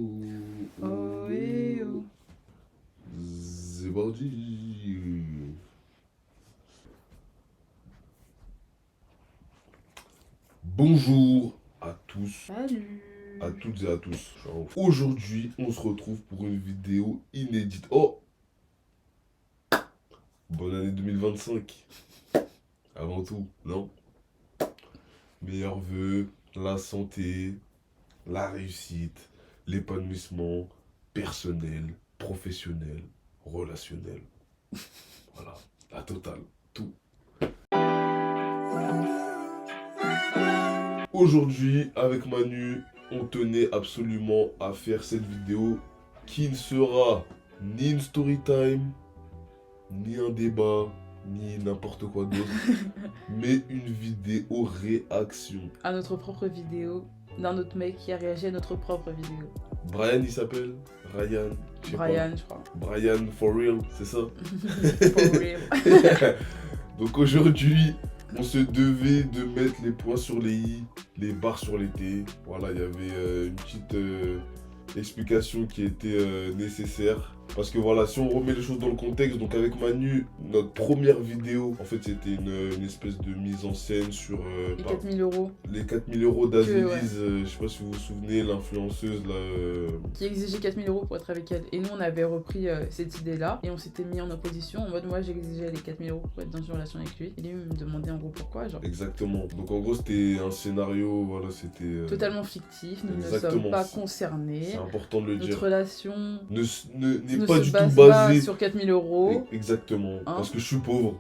Oh et oh. C'est parti. Bonjour à tous, Salut. à toutes et à tous. Aujourd'hui, on se retrouve pour une vidéo inédite. Oh, bonne année 2025. Avant tout, non? Meilleurs vœux, la santé, la réussite, l'épanouissement personnel, professionnel, relationnel. Voilà, la totale, tout. Aujourd'hui, avec Manu, on tenait absolument à faire cette vidéo qui ne sera ni une story time, ni un débat, ni n'importe quoi d'autre, mais une vidéo réaction. À notre propre vidéo d'un autre mec qui a réagi à notre propre vidéo. Brian, il s'appelle Ryan. Je sais Brian, je crois. pas. Brian for real, c'est ça? For real. Donc aujourd'hui, on se devait de mettre les points sur les i, les barres sur les t. Voilà, il y avait une petite explication qui était nécessaire. Parce que voilà, si on remet les choses dans le contexte, donc avec Manu, notre première vidéo, en fait c'était une espèce de mise en scène sur Les 4000 euros. les 4000 euros d'Aziz, Ouais. je sais pas si vous vous souvenez, l'influenceuse là. Qui exigeait 4000 euros pour être avec elle. Et nous, on avait repris cette idée-là. Et on s'était mis en opposition. En mode, moi, j'exigeais les 4000 euros pour être dans une relation avec lui. Et lui me demandait en gros pourquoi. Genre, Exactement. Donc en gros c'était un scénario, voilà, c'était... totalement fictif. Nous ne exactement. sommes pas concernés. C'est important de le Notre dire. relation N'est ne pas se du base tout pas basé. sur 4000 euros. Exactement. Hein. Parce que je suis pauvre.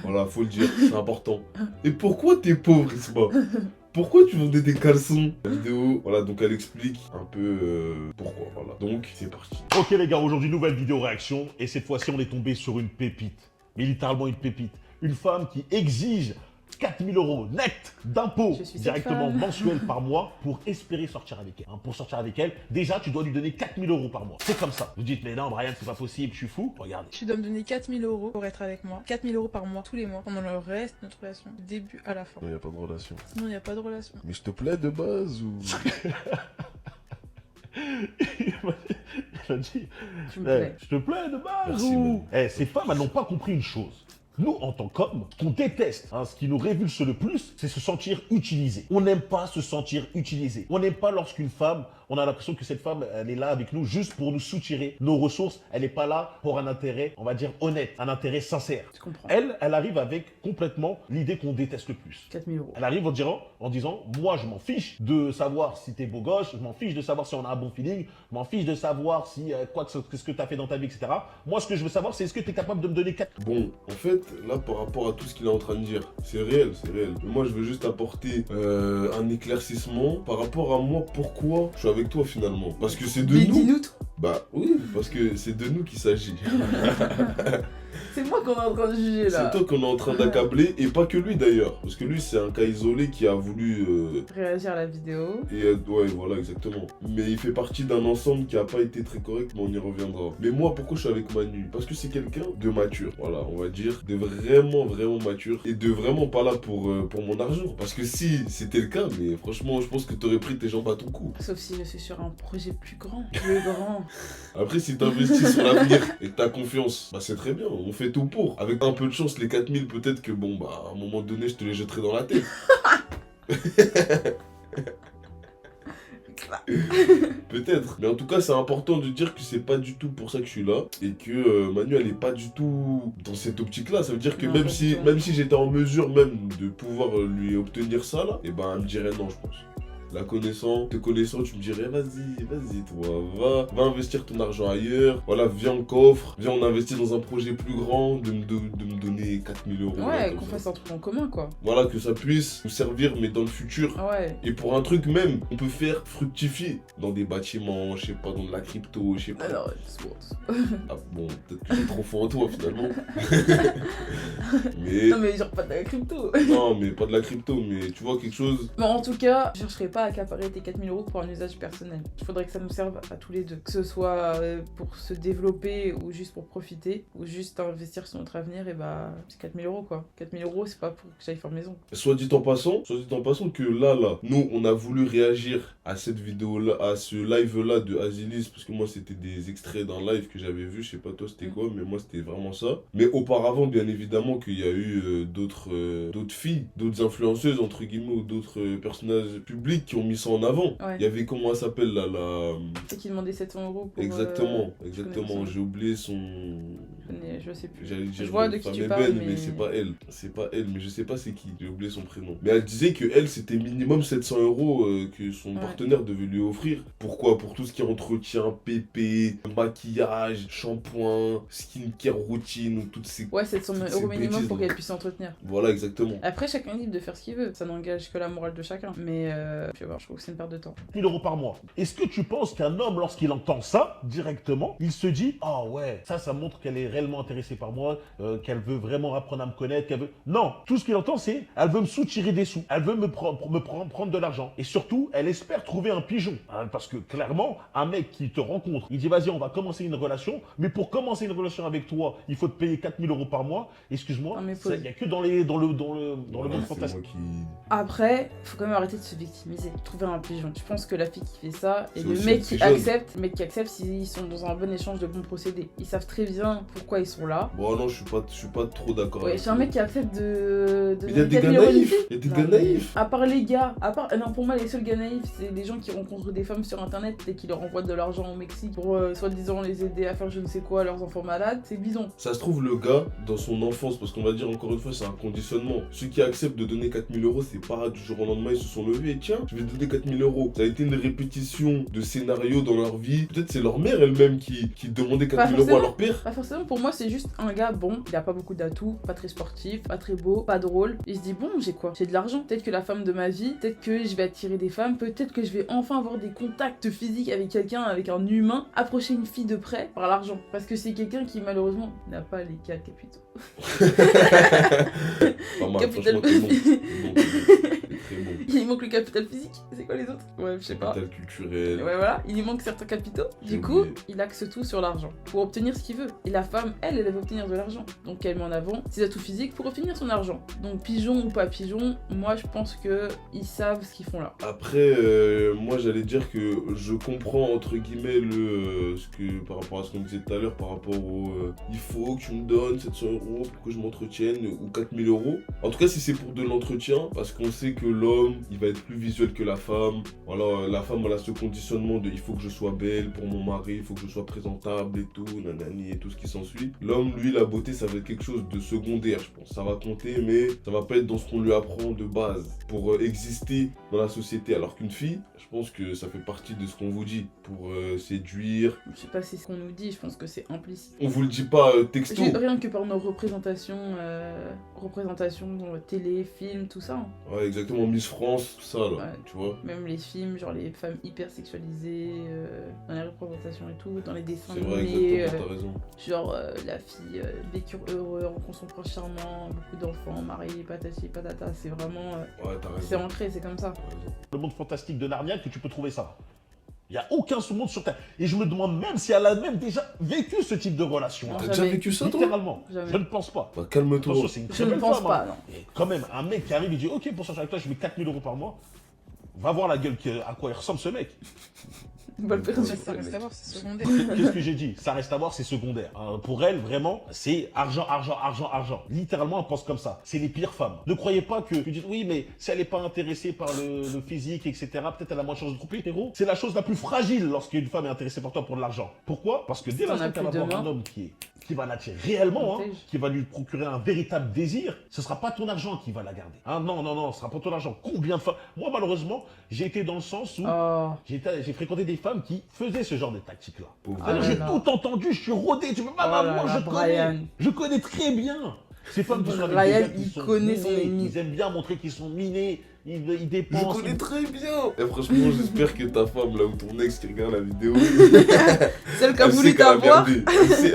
Voilà, faut le dire, c'est important. Et pourquoi t'es pauvre, Isma? Pourquoi tu vendais des caleçons? La vidéo, voilà, donc elle explique un peu pourquoi, voilà. Donc, c'est parti. Ok les gars, aujourd'hui nouvelle vidéo réaction et cette fois-ci on est tombé sur une pépite, mais littéralement une pépite. Une femme qui exige 4000 euros net d'impôts Je suis cette directement femme. mensuels par mois pour espérer sortir avec elle. Hein, pour sortir avec elle, déjà tu dois lui donner 4000 euros par mois. C'est comme ça. Vous dites mais non Brian c'est pas possible, je suis fou. Regardez. Tu dois me donner 4000 euros pour être avec moi. 4000 euros par mois, tous les mois, pendant le reste de notre relation, du début à la fin. Il n'y a pas de relation. Sinon, il n'y a pas de relation. Mais je te plais de base ou... Il a dit, Tu me eh, plais. je te plais de base Merci, ou... Ces femmes elles n'ont pas compris une chose. Nous, en tant qu'hommes, ce qu'on déteste, hein, ce qui nous révulse le plus, c'est se sentir utilisé. On n'aime pas se sentir utilisé. On n'aime pas lorsqu'une femme, on a l'impression que cette femme, elle est là avec nous juste pour nous soutirer nos ressources. Elle n'est pas là pour un intérêt, on va dire, honnête, un intérêt sincère. Tu comprends. Elle arrive avec complètement l'idée qu'on déteste le plus. 4000 euros. Elle arrive en disant, moi je m'en fiche de savoir si t'es beau gosse, je m'en fiche de savoir si on a un bon feeling, je m'en fiche de savoir si qu'est-ce que t'as fait dans ta vie, etc. Moi ce que je veux savoir c'est est-ce que t'es capable de me donner 4... Bon, en fait, là, par rapport à tout ce qu'il est en train de dire, c'est réel, c'est réel. Mais moi, je veux juste apporter un éclaircissement par rapport à moi, pourquoi je suis avec toi finalement. Parce que c'est de Mais nous. dis-nous tout. Bah oui, parce que c'est de nous qu'il s'agit. C'est moi qu'on est en train de juger là. C'est toi qu'on est en train d'accabler, et pas que lui d'ailleurs. Parce que lui, c'est un cas isolé qui a voulu... Réagir à la vidéo. ouais, voilà, exactement. Mais il fait partie d'un ensemble qui a pas été très correct, mais on y reviendra. Mais moi, pourquoi je suis avec Manu? Parce que c'est quelqu'un de mature, voilà, on va dire, de vraiment, vraiment mature, et de vraiment pas là pour mon argent. Parce que si c'était le cas, mais franchement, je pense que t'aurais pris tes jambes à ton cou. Sauf si je suis sur un projet plus grand. Plus grand. Après, si t'investis sur l'avenir et que t'as confiance, bah c'est très bien, on fait tout pour. Avec un peu de chance, les 4000, peut-être que bon, bah à un moment donné, je te les jetterai dans la tête. Peut-être. Mais en tout cas, c'est important de dire que c'est pas du tout pour ça que je suis là. Et que Manu, elle est pas du tout dans cette optique-là. Ça veut dire que Non, même pas si, du tout. même si j'étais en mesure même de pouvoir lui obtenir ça là, et ben elle me dirait non, je pense. La connaissant, te connaissant, tu me dirais vas-y toi, va investir ton argent ailleurs. Voilà, viens en coffre, viens on investit dans un projet plus grand, de me donner 4000 euros. là, Ouais, comme qu'on ça. fasse un truc en commun quoi. Voilà, que ça puisse nous servir, mais dans le futur. Ouais. Et pour un truc même, on peut faire fructifier dans des bâtiments, je sais pas, dans de la crypto, je sais pas. Alors, Ah, bon, peut-être que j'ai trop fort en toi finalement. mais non mais genre pas de la crypto. non, mais pas de la crypto, mais tu vois quelque chose. Mais en tout cas, je chercherai pas pas accaparer tes 4 000 € pour un usage personnel. Il faudrait que ça nous serve à tous les deux. Que ce soit pour se développer ou juste pour profiter ou juste investir sur notre avenir, et bah c'est 4 000 € quoi. 4 000 € c'est pas pour que j'aille faire maison. Soit dit en passant que là, nous, on a voulu réagir à cette vidéo-là, à ce live-là de Azilis, parce que moi, c'était des extraits d'un live que j'avais vu, je sais pas toi c'était quoi, mais moi, c'était vraiment ça. Mais auparavant, bien évidemment, qu'il y a eu d'autres filles, d'autres influenceuses, entre guillemets, ou d'autres personnages publics qui ont mis ça en avant. Ouais. Il y avait, comment elle s'appelle, là, C'est qui demandait 700 € pour... Exactement, exactement. j'ai oublié son... Je sais plus. J'allais dire Je vois de qui femme tu ébène, parles, mais mais c'est pas elle. C'est pas elle, mais je sais pas c'est qui. J'ai oublié son prénom. Mais elle disait que elle, c'était minimum 700 € que son partenaire devait lui offrir. Pourquoi? Pour tout ce qui est entretien, pépé, maquillage, shampoing, skincare routine, ou toutes ces... Ouais, 700 toutes ces € minimum bêtises, pour là. qu'elle puisse s'entretenir. Voilà, exactement. Après, chacun est libre de faire ce qu'il veut. Ça n'engage que la morale de chacun. Mais je vais voir, je trouve que c'est une perte de temps. 1 000 € par mois. Est-ce que tu penses qu'un homme, lorsqu'il entend ça directement, il se dit « Ah ouais, ça montre qu'elle est réellement intéressée par moi, qu'elle veut vraiment apprendre à me connaître, qu'elle veut... » Non, tout ce qu'il entend, c'est « Elle veut me soutirer des sous, elle veut me prendre de l'argent. » Et surtout, elle espère trouver un pigeon. Hein, parce que clairement, un mec qui te rencontre, il dit « Vas-y, on va commencer une relation, mais pour commencer une relation avec toi, il faut te payer 4 000 € par mois. » Excuse-moi, il n'y a que dans le monde fantastique. Après, faut quand même arrêter de se victimiser. Trouver un pigeon. Je pense que la fille qui fait ça et C'est le aussi mec un qui pigeon. accepte, ils sont dans un bon échange de bons procédés. Ils savent très bien pourquoi ils sont là. Bon, non, je suis pas trop d'accord. Ouais, avec c'est un ça. mec qui accepte de Mais il y a donner des 4 gars 000 € naïfs. d'unité. Il y a des Non, gars mais naïfs. à part les gars, non, pour moi, les seuls gars naïfs, c'est les gens qui rencontrent des femmes sur internet et qui leur envoient de l'argent au Mexique pour soi-disant les aider à faire je ne sais quoi à leurs enfants malades. C'est bidon. Ça se trouve, le gars, dans son enfance, parce qu'on va dire encore une fois, c'est un conditionnement. Ceux qui acceptent de donner 4 000 €, c'est pas du jour au lendemain, ils se sont levés et tiens, je vais te donner 4 000 €. Ça a été une répétition de scénarios dans leur vie. Peut-être c'est leur mère elle-même qui demandait 4 000 € à leur père. Pas forcément, pour moi, c'est juste un gars bon, il a pas beaucoup d'atouts, pas très sportif, pas très beau, pas drôle. Il se dit, bon, j'ai quoi? J'ai de l'argent. Peut-être que la femme de ma vie, peut-être que je vais attirer des femmes, peut-être que je vais enfin avoir des contacts physiques avec quelqu'un, avec un humain, approcher une fille de près par l'argent. Parce que c'est quelqu'un qui, malheureusement, n'a pas les 4 capitaux. Pas mal, Capital franchement, t'es bon. Très bon. Il manque le capital physique. C'est quoi les autres? Ouais, je sais pas. Capital culturel. Ouais, voilà, il lui manque certains capitaux. J'ai Du coup, oublié. il axe tout sur l'argent pour obtenir ce qu'il veut. Et la femme, elle veut obtenir de l'argent. Donc, elle met en avant ses atouts physiques pour obtenir son argent. Donc, pigeon ou pas pigeon, moi, je pense que ils savent ce qu'ils font là. Après, moi j'allais dire que je comprends entre guillemets par rapport à ce qu'on disait tout à l'heure, par rapport au il faut que tu me donnes 700 € pour que je m'entretienne ou 4 000 €. En tout cas, si c'est pour de l'entretien, parce qu'on sait que l'homme il va être plus visuel que la femme. Voilà, la femme elle a ce conditionnement de il faut que je sois belle pour mon mari, il faut que je sois présentable et tout, nanani et tout ce qui s'ensuit. L'homme, lui, la beauté ça va être quelque chose de secondaire, je pense. Ça va compter, mais ça va pas être dans ce qu'on lui apprend de base pour exister dans la société. Alors qu'une fille, je pense que ça fait partie de ce qu'on vous dit pour séduire. Je sais pas si c'est ce qu'on nous dit, je pense que c'est implicite. On vous le dit pas texto. Rien que par nos représentations télé, films, tout ça. Hein. Ouais, exactement, Miss France, tout ça là, Ouais. tu vois. Même les films, genre les femmes hyper sexualisées, dans les représentations et tout, dans les dessins C'est vrai, animés, exactement, t'as raison. genre la fille vécure heureux, rencontre son prince charmant, beaucoup d'enfants, mariés, patati patata, c'est vraiment... Ouais, t'as c'est raison. ancré, c'est comme ça. T'as raison. Le monde fantastique de Narnia que tu peux trouver ça. Il n'y a aucun monde sur Terre. Et je me demande même si elle a même déjà vécu ce type de relation. Non, T'as jamais. déjà vécu ça, toi? Littéralement. Jamais. Je ne pense pas. Bah, calme-toi. Attention, c'est une Je très ne belle pense femme, pas, hein. non. Et quand même, un mec qui arrive et dit ok, pour sortir avec toi, je mets 4 000 € par mois. Va voir la gueule à quoi il ressemble ce mec. Balle perdue. Mais ça reste à voir, c'est secondaire. Qu'est-ce que j'ai dit? Ça reste à voir, c'est secondaire. Pour elle, vraiment, c'est argent, argent, argent, argent. Littéralement, on pense comme ça. C'est les pires femmes. Ne croyez pas que tu dis oui, mais si elle n'est pas intéressée par le physique, etc., peut-être elle a moins de chances de tromper, héros. C'est la chose la plus fragile lorsqu'une femme est intéressée par toi pour de l'argent. Pourquoi? Parce que dès T'en as l'instant qu'elle va plus avoir demain. un homme qui va l'attirer réellement, hein, Protège. qui va lui procurer un véritable désir, ce sera pas ton argent qui va la garder. Hein, non, non, non, ce sera pas ton argent. Combien de femmes? Moi, malheureusement, j'ai été dans le sens où Oh, j'ai fréquenté des femmes qui faisaient ce genre de tactique-là. Pauvre. Ah C'est-à-dire, là j'ai là. tout entendu, je suis rodé, tu peux pas Oh là moi là, Brian. je connais très bien. Ces femmes qui sont avec Brian, des gars qui il sont connaît son minés, ennemi. ils aiment bien montrer qu'ils sont minés, ils Je dépensent. connais très bien. Et franchement, j'espère que ta femme là ou ton ex qui regarde la vidéo, celle qui a elle voulu sait qu'elle a t'avoir. merdé.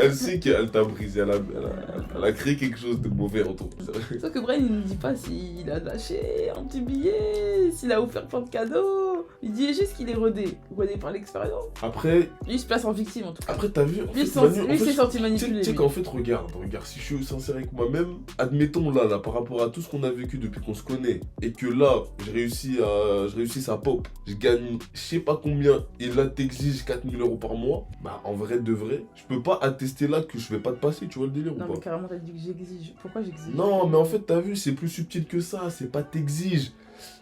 Elle sait qu'elle t'a brisé. Elle a créé quelque chose de mauvais en toi. C'est vrai. Sauf que Brian, il ne dit pas s'il a lâché un petit billet, s'il a offert plein de cadeaux. Il dit juste qu'il est rodé par l'expérience. Après, Lui, il se place en victime en tout cas. après t'as vu, en Lui, fait, Lui, Manu, en il s'est fait, senti tu manipulé. sais lui. qu'en fait, regarde, si je suis sincère avec moi-même, admettons là, par rapport à tout ce qu'on a vécu depuis qu'on se connaît, et que là, je réussis à pop, je gagne je sais pas combien, et là t'exiges 4000 € par mois, bah en vrai de vrai, je peux pas attester là que je vais pas te passer, tu vois le délire Non, ou mais pas? carrément, t'as dit que j'exige. Pourquoi j'exige? Non, mais en fait, t'as vu, c'est plus subtil que ça, c'est pas t'exiges.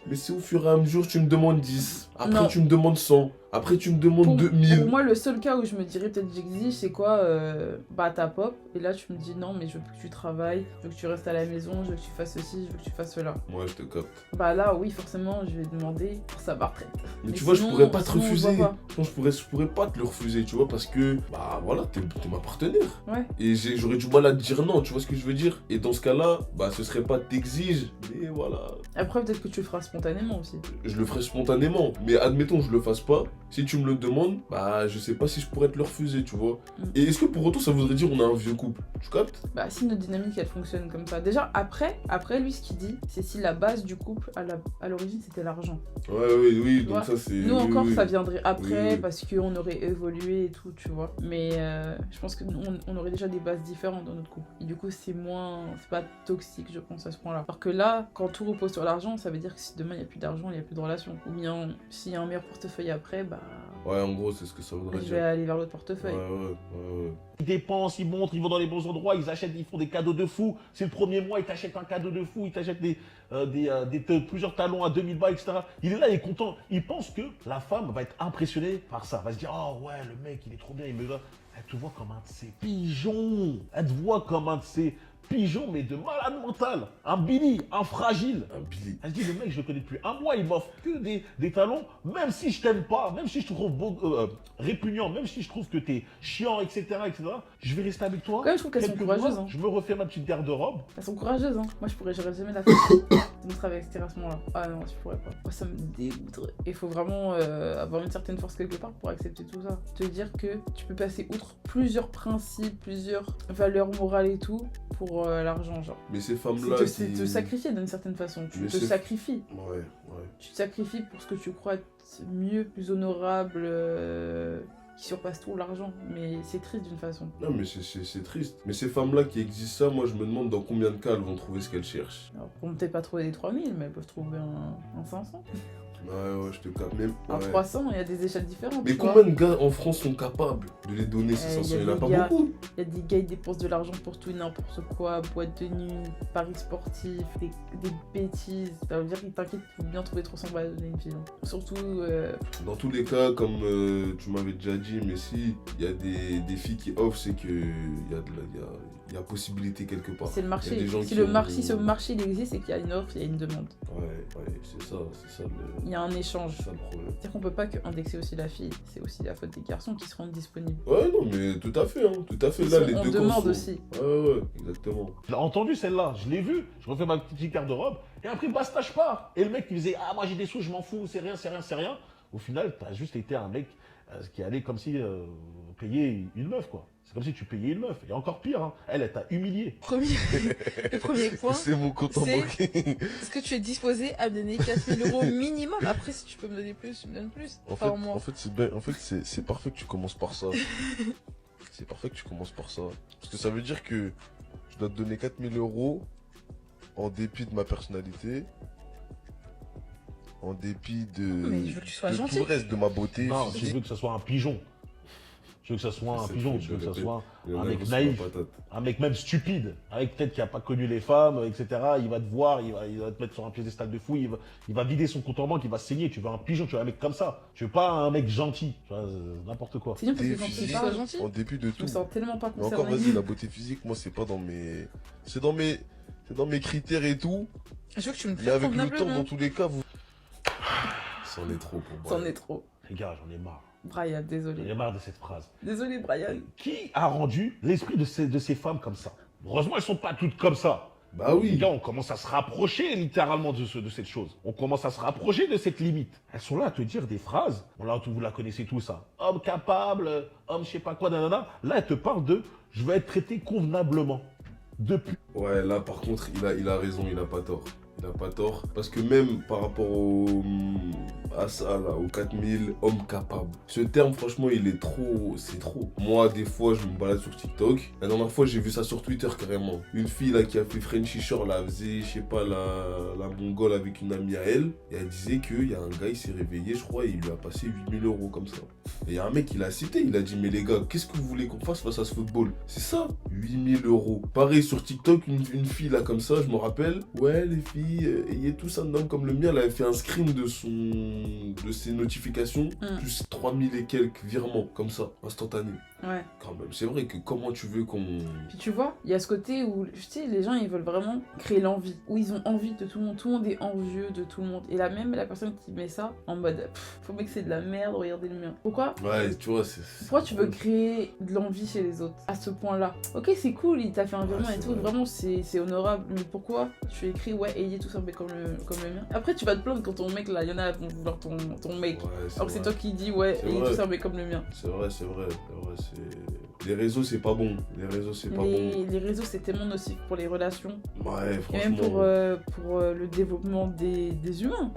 Mais c'est au fur et à mesure, tu me demandes 10, après Non. tu me demandes 100, après tu me demandes Pour 2000. moi, le seul cas où je me dirais peut-être j'exige, c'est quoi bah, ta pop, et là tu me dis non, mais je veux que tu travailles, je veux que tu restes à la maison, je veux que tu fasses ceci, je veux que tu fasses cela. Ouais, je te capte. Bah là, oui, forcément, je vais demander pour sa retraite. Mais tu Mais vois, je sinon- pourrais pas te sinon, on refuser. voit pas. Je pense que je pourrais pas te le refuser, tu vois, parce que, bah voilà, t'es ma partenaire. Ouais. Et j'aurais du mal à te dire non, tu vois ce que je veux dire? Et dans ce cas-là, bah ce serait pas t'exige, mais voilà. Après, peut-être que tu le feras spontanément aussi. Je le ferai spontanément, mais admettons que je le fasse pas. Si tu me le demandes, bah je sais pas si je pourrais te le refuser, tu vois. Mm. Et est-ce que pour autant ça voudrait dire on a un vieux couple? Tu captes? Bah, si notre dynamique elle fonctionne comme ça. Déjà, après lui, ce qu'il dit, c'est si la base du couple à l'origine c'était l'argent. Ouais, oui, Tu vois, donc ça c'est. Nous oui, encore, oui. ça viendrait après Oui, oui. parce qu'on aurait évolué et tout, tu vois. Mais je pense qu'on aurait déjà des bases différentes dans notre couple. Et du coup, c'est pas toxique, je pense, à ce point-là. Alors que là, quand tout repose sur l'argent, ça veut dire que si demain il n'y a plus d'argent, il n'y a plus de relation. Ou bien, s'il y a un meilleur portefeuille après, bah. Ouais, en gros, c'est ce que ça voudrait Je dire. vais aller vers l'autre Ouais, portefeuille. ouais. Ils dépensent, ils montrent, ils vont dans les bons endroits, ils achètent, ils font des cadeaux de fou. C'est le premier mois, ils t'achètent un cadeau de fou, ils t'achètent plusieurs talons à 2000 balles, etc. Il est là, il est content. Il pense que la femme va être impressionnée par ça. Va se dire, oh ouais, le mec, il est trop bien, il me va. Elle te voit comme un de ces pigeons. Elle te voit comme un de ces pigeons, mais de malade mental. Un Billy, un fragile. Un Billy. Elle se dit, le mec, je le connais depuis un mois, il m'offre que des talons, même si je t'aime pas, même si je te trouve répugnant, même si je trouve que t'es chiant, etc., je vais rester avec toi. Quand même, je trouve qu'elles sont quelques courageuses, mois, hein. Je me refais ma petite garde-robe. Elles sont courageuses, hein. Moi, j'aurais jamais la faire de me travestir à ce moment-là. Ah non, je pourrais pas. Moi, ça me dégoûterait. Il faut vraiment avoir une certaine force quelque part pour accepter tout ça. Te dire que tu peux passer outre plusieurs principes, plusieurs valeurs morales et tout pour l'argent, genre. Mais ces femmes-là. C'est te sacrifier d'une certaine façon. Tu Mais te c'est- sacrifies. Ouais. Tu te sacrifies pour ce que tu crois être mieux, plus honorable, qui surpasse tout l'argent. Mais c'est triste d'une façon. Non, mais c'est triste. Mais ces femmes-là qui existent ça, moi je me demande dans combien de cas elles vont trouver ce qu'elles cherchent. Alors, pour peut-être pas trouver des 3000, mais elles peuvent trouver un 500. Ouais, je te capte. Même. Un Ouais. 300, il y a des échelles différentes. Mais tu vois. combien de gars en France sont capables de les donner ces Il 500? y a Il n'y en a des pas gars- beaucoup. Il y a des gars, ils dépensent de l'argent pour tout et n'importe quoi, boîte de nuit, paris sportifs, des bêtises. Ça veut dire qu'ils t'inquiètent, il faut bien trouver 300 balles à donner une fille. Hein. Surtout, Dans tous les cas, comme tu m'avais déjà dit, mais si il y a des filles qui offrent, c'est que il y a possibilité quelque part. c'est le Il y a marché. des gens Si qui le ont- marché, ce marché il existe, c'est qu'il y a une offre, il y a une demande. Ouais, c'est ça Il y a un échange. c'est ça le problème. C'est-à-dire qu'on peut pas que indexer aussi la fille, c'est aussi la faute des garçons qui se rendent disponibles. Ouais, non, mais tout à fait, tout à fait. Ils Là, sont les en deux demande camps sont- aussi. Ouais, exactement. Je l'ai entendu celle-là, je l'ai vue. Je refais ma petite garde-robe. Et après, basta, je pars. Et le mec, il disait, ah, moi j'ai des sous, je m'en fous, c'est rien. Au final, t'as juste été un mec qui allait comme si payer une meuf, quoi. C'est comme si tu payais une meuf. Et encore pire, hein. Elle t'a humilié. Le premier point, C'est mon compte en c'est- banque. est-ce que tu es disposé à me donner 4000 € minimum? Après, si tu peux me donner plus, tu me donnes plus. Par mois. C'est parfait que tu commences par ça. C'est parfait que tu commences par ça. Parce que ça veut dire que je dois te donner 4000 € en dépit de ma personnalité, en dépit de, Mais je veux que tu sois de gentil. tout le reste de ma beauté. Non, physique. je veux que ça soit un pigeon. Je veux que ça soit un C'est pigeon. fou, Je veux que je ça répète. soit Il y en un a mec qui sont naïf. la patate. Un mec même stupide, un mec peut-être qui n'a pas connu les femmes, etc. Il va te voir, il va te mettre sur un piédestal de fou, il va vider son compte en banque, il va saigner. Tu veux un pigeon, tu veux un mec comme ça. Tu veux pas un mec gentil, tu vois, n'importe quoi. C'est bien parce que Des quand tu physiques, parles, gentil. en dépit de je tout. me sens tellement pas Mais encore, concernée. vas-y, la beauté physique, moi, c'est pas dans mes. C'est dans mes critères et tout. Je veux que tu me Mais traites avec le temps, convenablement. dans tous les cas, vous. C'en est trop pour moi. C'en est trop. Les gars, j'en ai marre. Brian, J'en désolé. ai marre de cette phrase. Désolé, Brian. Qui a rendu l'esprit de ces femmes comme ça? Heureusement, elles sont pas toutes comme ça. Bah Les oui. gars, on commence à se rapprocher littéralement de cette chose. On commence à se rapprocher de cette limite. Elles sont là à te dire des phrases. Bon, là, vous la connaissez tout ça. Homme capable, homme je sais pas quoi, nanana. Là, elle te parle de je veux être traité convenablement. Depuis. Ouais, là, par contre, il a raison, il a pas tort. il a pas tort. Parce que même par rapport à ça, là, aux 4000 hommes capables, ce terme, franchement, il est trop, c'est trop. Moi, des fois, je me balade sur TikTok. La dernière fois, j'ai vu ça sur Twitter carrément. Une fille là qui a fait Frenchy Shore, là, faisait, je sais pas, la mongole avec une amie à elle. Et elle disait qu'il y a un gars, il s'est réveillé, je crois, et il lui a passé 8000 euros comme ça. Et il y a un mec qui l'a cité, il a dit, mais les gars, qu'est-ce que vous voulez qu'on fasse face à ce football? C'est ça, 8000 euros. Pareil sur TikTok, une fille là comme ça, je me rappelle. Ouais, les filles, ayez tous un homme comme le mien. Elle avait fait un screen de ses notifications, plus 3000 et quelques virements, comme ça, instantané. Ouais. Quand même, c'est vrai que comment tu veux qu'on... Puis tu vois, il y a ce côté où, tu sais, les gens, ils veulent vraiment créer l'envie. Où ils ont envie de tout le monde est envieux de tout le monde. Et là, même la personne qui met ça, en mode, faut bien que c'est de la merde, regardez le mien. Pourquoi? Ouais, tu vois, c'est... Pourquoi tu veux créer de l'envie chez les autres, à ce point-là? Ok, c'est cool, il t'a fait un virement et tout, vrai. vraiment, c'est honorable. Mais pourquoi tu écris, ouais, ayez tout ça, mais comme le mien? Après, tu vas te plaindre quand ton mec, là, il y en a qui vont vouloir ton mec. Ouais, Alors que c'est toi qui dis, ouais, C'est ayez vrai. tout ça, mais comme le mien. C'est vrai, c'est vrai. Les réseaux, c'est pas bon. Les réseaux, c'est pas bon. Les réseaux, c'est tellement nocif pour les relations. Ouais, Et même franchement. pour le développement des humains.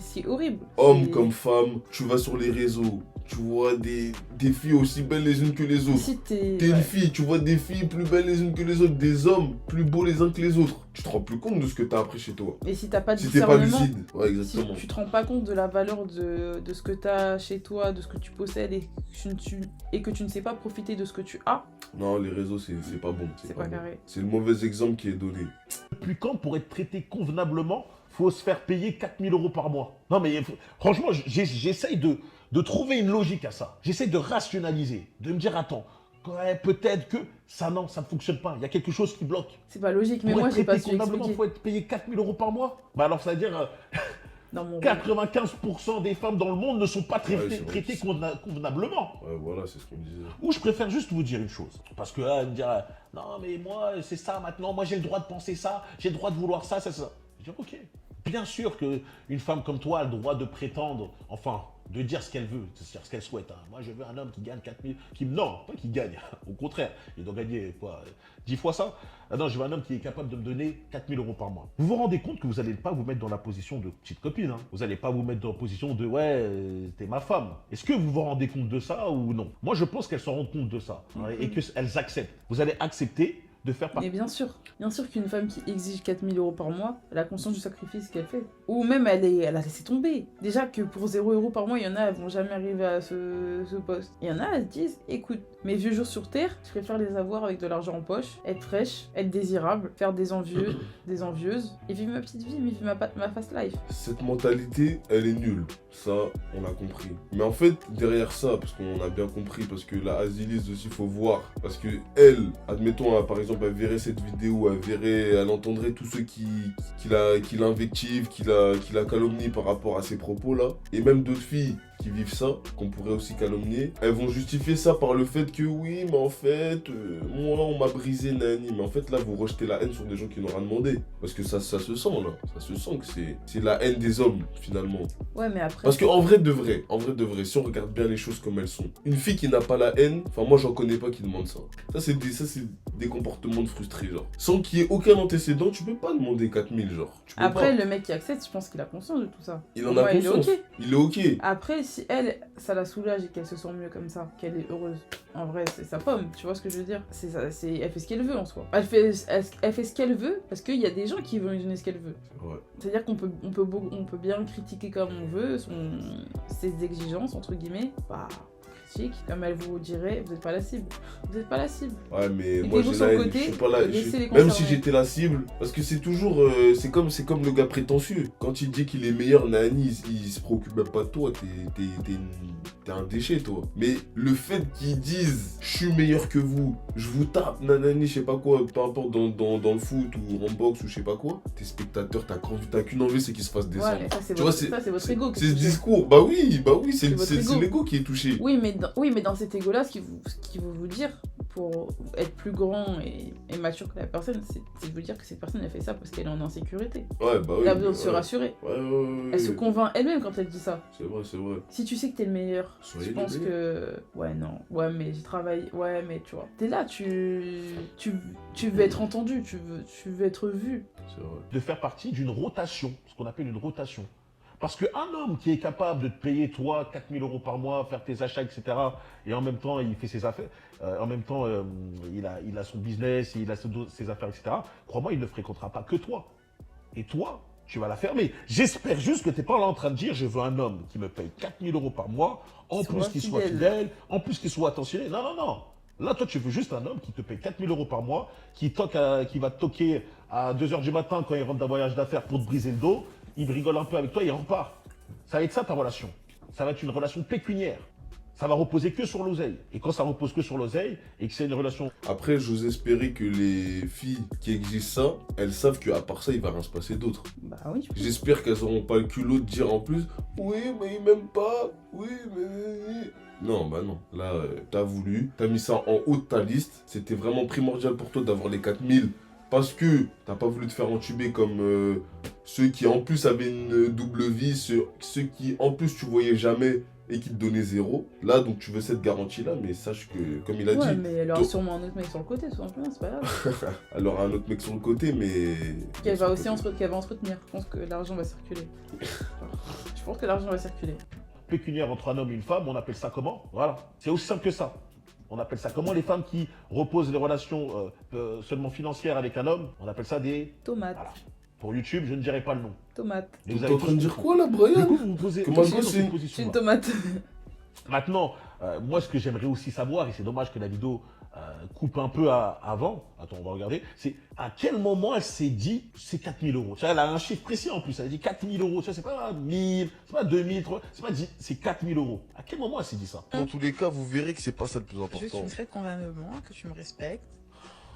C'est horrible. Homme C'est- comme femme, tu vas sur les réseaux, tu vois des filles aussi belles les unes que les autres. Si T'es ouais. une fille, tu vois des filles plus belles les unes que les autres, des hommes plus beaux les uns que les autres. Tu te rends plus compte de ce que t'as appris chez toi. Et si t'as pas de Si t'es pas discernement, lucide. Ouais, si exactement. tu te rends pas compte de la valeur de ce que t'as chez toi, de ce que tu possèdes et que tu ne sais pas profiter de ce que tu as, Non, les réseaux, c'est pas bon. c'est pas bon. carré. C'est le mauvais exemple qui est donné. Depuis quand, pour être traité convenablement, faut se faire payer 4000 euros par mois? Non, mais franchement, j'essaye de trouver une logique à ça. J'essaye de rationaliser, de me dire, attends, ouais, peut-être que ça, non, ça ne fonctionne pas. Il y a quelque chose qui bloque. C'est pas logique, mais Pour moi être j'ai pas traité su convenablement, il expliquer. faut être payé 4000 euros par mois. Bah alors, ça veut dire Dans mon 95% des femmes dans le monde ne sont pas Ouais, c'est vrai. traitées convenablement. Ouais, voilà, c'est ce qu'on disait. Ou je préfère juste vous dire une chose. Parce que là, me dire, non, mais moi, c'est ça maintenant, moi j'ai le droit de penser ça, j'ai le droit de vouloir ça, c'est ça. Je dis, ok. Bien sûr qu'une femme comme toi a le droit de prétendre, enfin, de dire ce qu'elle veut, c'est-à-dire ce qu'elle souhaite. Hein. Moi, je veux un homme qui gagne 4000, non, pas qui gagne, au contraire, il doit gagner quoi, 10 fois ça. Ah non, je veux un homme qui est capable de me donner 4000 euros par mois. Vous vous rendez compte que vous n'allez pas vous mettre dans la position de petite copine, hein. Vous n'allez pas vous mettre dans la position de ouais, t'es ma femme. Est-ce que vous vous rendez compte de ça ou non? Moi, je pense qu'elles se rendent compte de ça hein, et qu'elles acceptent. Vous allez accepter de faire partie. Mais bien sûr qu'une femme qui exige 4000 euros par mois, elle a conscience du sacrifice qu'elle fait. Ou même elle a laissé tomber. Déjà que pour 0 euros par mois, il y en a, elles vont jamais arriver à ce poste. Il y en a, elles se disent, écoute, mes vieux jours sur Terre, je préfère les avoir avec de l'argent en poche, être fraîche, être désirable, faire des envieux, des envieuses, et vivre ma petite vie, vivre ma fast life. Cette mentalité, elle est nulle. Ça, on l'a compris. Mais en fait, derrière ça, parce qu'on a bien compris, parce que la Azilis aussi, faut voir. Parce que elle, admettons, par exemple, elle verrait cette vidéo, elle entendrait tous ceux qui l'invectivent, qui la calomnient par rapport à ses propos-là. Et même d'autres filles qui vivent ça, qu'on pourrait aussi calomnier, elles vont justifier ça par le fait que oui, mais en fait, moi, on m'a brisé, nani. Mais en fait, là, vous rejetez la haine sur des gens qui n'ont rien demandé. Parce que ça se sent, là. Ça se sent que c'est la haine des hommes, finalement. Ouais, mais après... Parce qu'en vrai de vrai, si on regarde bien les choses comme elles sont, une fille qui n'a pas la haine, enfin moi j'en connais pas qui demande ça. Ça c'est des comportements de frustrés, genre. Sans qu'il y ait aucun antécédent, tu peux pas demander 4000, genre. Tu peux Après, pas. le mec qui accepte, je pense qu'il a conscience de tout ça. Il en a Ouais, conscience. il est ok. Il est ok. Après, si elle, ça la soulage et qu'elle se sent mieux comme ça, qu'elle est heureuse, en vrai, c'est sa pomme, tu vois ce que je veux dire? Elle fait ce qu'elle veut en soi. Elle fait ce qu'elle veut parce qu'il y a des gens qui veulent lui donner ce qu'elle veut. Ouais. C'est-à-dire qu'on peut bien critiquer comme on veut, ses exigences, entre guillemets. Bah, critique, comme elle vous dirait, vous n'êtes pas la cible. Vous n'êtes pas la cible. Ouais, mais Et moi vous, j'ai sur la le haine, côté, je suis pas là. laissez les Même si concerner. j'étais la cible, parce que c'est toujours. c'est comme le gars prétentieux. Quand il dit qu'il est meilleur, Nani, il se préoccupe même pas de toi. T'es un déchet, toi. Mais le fait qu'ils disent je suis meilleur que vous, je vous tape, nanani, je sais pas quoi, peu importe dans le foot ou en boxe ou je sais pas quoi, tes spectateurs, t'as qu'une envie, c'est qu'ils se fassent descendre. Ouais, ça c'est Tu vois, votre ego. qui C'est ce est touché. discours. Bah oui, C'est votre c'est ego. l'ego qui est touché. Oui, mais dans cet ego-là, ce qu'il faut vous dire, pour être plus grand et mature que la personne, c'est de vous dire que cette personne, elle fait ça parce qu'elle est en insécurité. Ouais, bah oui. Elle a besoin de se rassurer. Ouais. Elle se convainc elle-même quand elle dit ça. C'est vrai. Si tu sais que t'es le meilleur, Soyez je pense le que... Ouais, non. Ouais, mais j'ai travaillé... Ouais, mais tu vois. T'es là, tu veux être entendu, tu veux être vu. C'est vrai. De faire partie d'une rotation, ce qu'on appelle une rotation. Parce qu'un homme qui est capable de te payer, toi, 4 000 euros par mois, faire tes achats, etc., et en même temps, il fait ses affaires, en même temps, il a son business, il a ses affaires, etc., crois-moi, il ne fréquentera pas que toi. Et toi, tu vas la fermer. J'espère juste que tu n'es pas là en train de dire, je veux un homme qui me paye 4 000 euros par mois, en plus qu'il soit fidèle, en plus qu'il soit attentionné. Non. Là, toi, tu veux juste un homme qui te paye 4 000 euros par mois, qui va te toquer à 2 h du matin quand il rentre d'un voyage d'affaires pour te briser le dos. Il rigole un peu avec toi, il repart. Ça va être ça ta relation. Ça va être une relation pécuniaire. Ça va reposer que sur l'oseille. Et quand ça repose que sur l'oseille et que c'est une relation... Après, j'ose espérer que les filles qui exigent ça, elles savent qu'à part ça, il va rien se passer d'autre. Bah oui. J'espère qu'elles n'auront pas le culot de dire en plus « Oui, mais il m'aime pas. Oui, mais... » Non, bah non. Là, t'as voulu, t'as mis ça en haut de ta liste. C'était vraiment primordial pour toi d'avoir les 4000 parce que t'as pas voulu te faire entuber comme ceux qui en plus avaient une double vie, ceux qui en plus tu voyais jamais et qui te donnaient 0. Là, donc tu veux cette garantie-là, mais sache que, comme il a dit... Ouais, mais elle aura sûrement un autre mec sur le côté, tout simplement, c'est pas grave. Elle aura un autre mec sur le côté, mais... Qu'elle va aussi entretenir. Je pense que l'argent va circuler. Je pense que l'argent va circuler. Pécuniaire entre un homme et une femme, on appelle ça comment? Voilà. C'est aussi simple que ça. On appelle ça comment? Les femmes qui reposent les relations seulement financières avec un homme, on appelle ça des... Tomates. Voilà. Pour YouTube, je ne dirai pas le nom. Tomate. Mais T'es en train de dire quoi là, Du Brian? coup, vous vous posez Que vous Margot, êtes dans c'est cette une- C'est position-là. une tomate. Maintenant, moi, ce que j'aimerais aussi savoir, et c'est dommage que la vidéo coupe un peu avant, attends, on va regarder, c'est à quel moment elle s'est dit c'est 4 000 euros. Tu vois, elle a un chiffre précis en plus, elle a dit 4 000 euros. Tu vois, c'est pas 1000, c'est pas 2000, c'est pas 10, c'est 4 000 euros. À quel moment elle s'est dit ça? Dans tous les cas, vous verrez que c'est pas ça le plus Je veux que tu important. me traites convenablement, que tu me respectes,